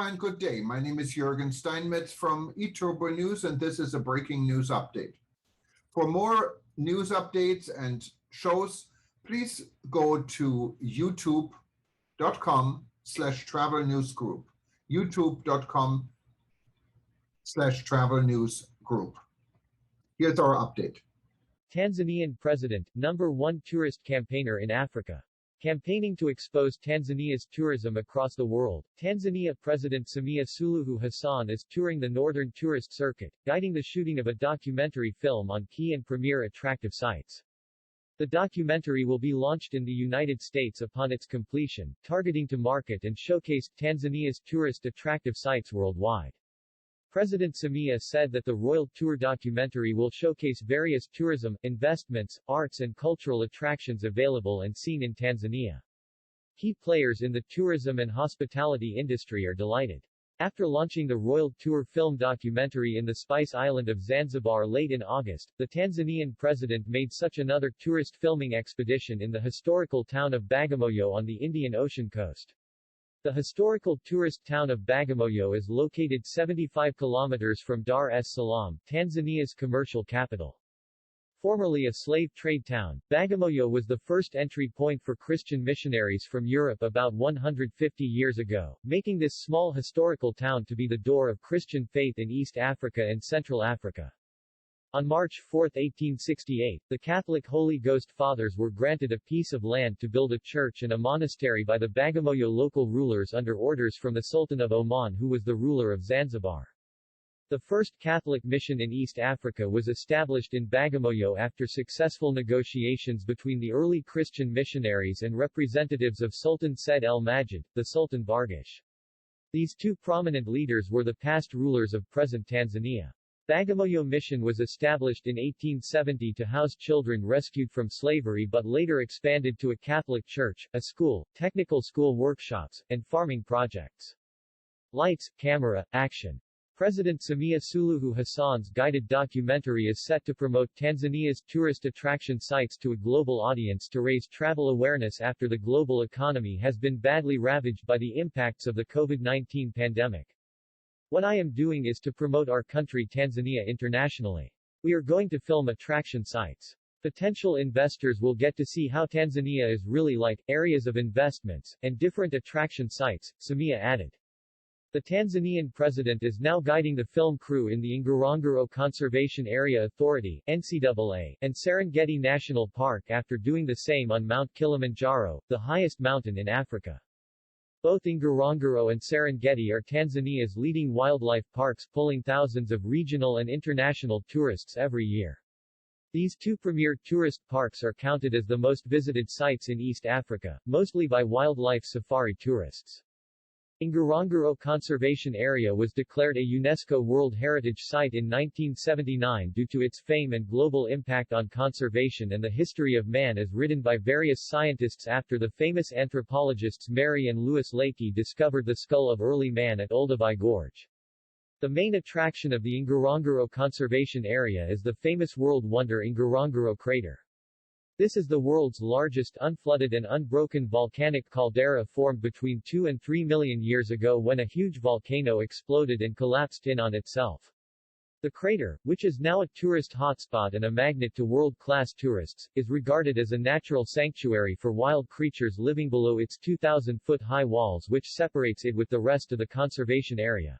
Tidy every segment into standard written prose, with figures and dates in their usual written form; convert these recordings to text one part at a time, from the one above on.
and good day. My name is Jürgen Steinmetz from eTurboNews, and this is a breaking news update. For more news updates and shows, please go to youtube.com/travel news group. youtube.com/travel news group. Here's our update. Tanzanian President, #1 tourist campaigner in Africa. Campaigning to expose Tanzania's tourism across the world, Tanzania President Samia Suluhu Hassan is touring the northern tourist circuit, guiding the shooting of a documentary film on key and premier attractive sites. The documentary will be launched in the United States upon its completion, targeting to market and showcase Tanzania's tourist attractive sites worldwide. President Samia said that the Royal Tour documentary will showcase various tourism, investments, arts and cultural attractions available and seen in Tanzania. Key players in the tourism and hospitality industry are delighted. After launching the Royal Tour film documentary in the Spice Island of Zanzibar late in August, the Tanzanian president made such another tourist filming expedition in the historical town of Bagamoyo on the Indian Ocean coast. The historical tourist town of Bagamoyo is located 75 kilometers from Dar es Salaam, Tanzania's commercial capital. Formerly a slave trade town, Bagamoyo was the first entry point for Christian missionaries from Europe about 150 years ago, making this small historical town to be the door of Christian faith in East Africa and Central Africa. On March 4, 1868, the Catholic Holy Ghost Fathers were granted a piece of land to build a church and a monastery by the Bagamoyo local rulers under orders from the Sultan of Oman, who was the ruler of Zanzibar. The first Catholic mission in East Africa was established in Bagamoyo after successful negotiations between the early Christian missionaries and representatives of Sultan Said El Majid, the Sultan Bargash. These two prominent leaders were the past rulers of present Tanzania. Bagamoyo Mission was established in 1870 to house children rescued from slavery but later expanded to a Catholic church, a school, technical school workshops, and farming projects. Lights, camera, action. President Samia Suluhu Hassan's guided documentary is set to promote Tanzania's tourist attraction sites to a global audience to raise travel awareness after the global economy has been badly ravaged by the impacts of the COVID-19 pandemic. What I am doing is to promote our country Tanzania internationally. We are going to film attraction sites. Potential investors will get to see how Tanzania is really like, areas of investments, and different attraction sites, Samia added. The Tanzanian president is now guiding the film crew in the Ngorongoro Conservation Area Authority (NCAA) and Serengeti National Park after doing the same on Mount Kilimanjaro, the highest mountain in Africa. Both Ngorongoro and Serengeti are Tanzania's leading wildlife parks, pulling thousands of regional and international tourists every year. These two premier tourist parks are counted as the most visited sites in East Africa, mostly by wildlife safari tourists. Ngorongoro Conservation Area was declared a UNESCO World Heritage Site in 1979 due to its fame and global impact on conservation and the history of man as written by various scientists after the famous anthropologists Mary and Louis Leakey discovered the skull of early man at Olduvai Gorge. The main attraction of the Ngorongoro Conservation Area is the famous world wonder Ngorongoro Crater. This is the world's largest unflooded and unbroken volcanic caldera formed between 2 and 3 million years ago when a huge volcano exploded and collapsed in on itself. The crater, which is now a tourist hotspot and a magnet to world-class tourists, is regarded as a natural sanctuary for wild creatures living below its 2,000-foot-high walls which separates it with the rest of the conservation area.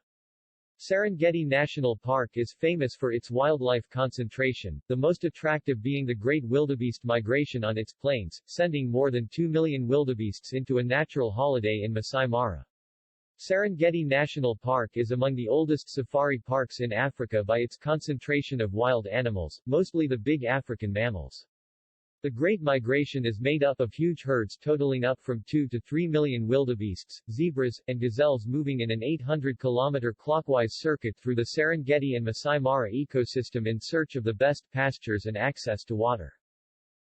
Serengeti National Park is famous for its wildlife concentration, the most attractive being the great wildebeest migration on its plains, sending more than 2 million wildebeests into a natural holiday in Masai Mara. Serengeti National Park is among the oldest safari parks in Africa by its concentration of wild animals, mostly the big African mammals. The Great Migration is made up of huge herds totaling up from 2 to 3 million wildebeests, zebras, and gazelles moving in an 800-kilometer clockwise circuit through the Serengeti and Masai Mara ecosystem in search of the best pastures and access to water.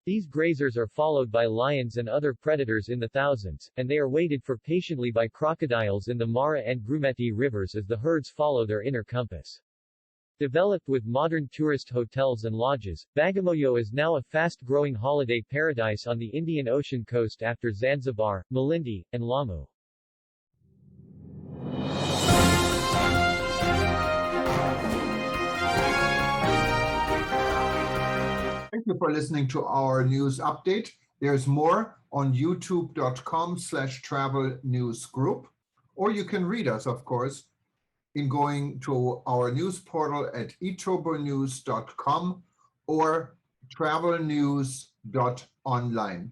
These grazers are followed by lions and other predators in the thousands, and they are waited for patiently by crocodiles in the Mara and Grumeti rivers as the herds follow their inner compass. Developed with modern tourist hotels and lodges, Bagamoyo is now a fast-growing holiday paradise on the Indian Ocean coast after Zanzibar, Malindi, and Lamu. Thank you for listening to our news update. There's more on youtube.com/travel news group, or you can read us, of course, in going to our news portal at eTurboNews.com or travelnews.online.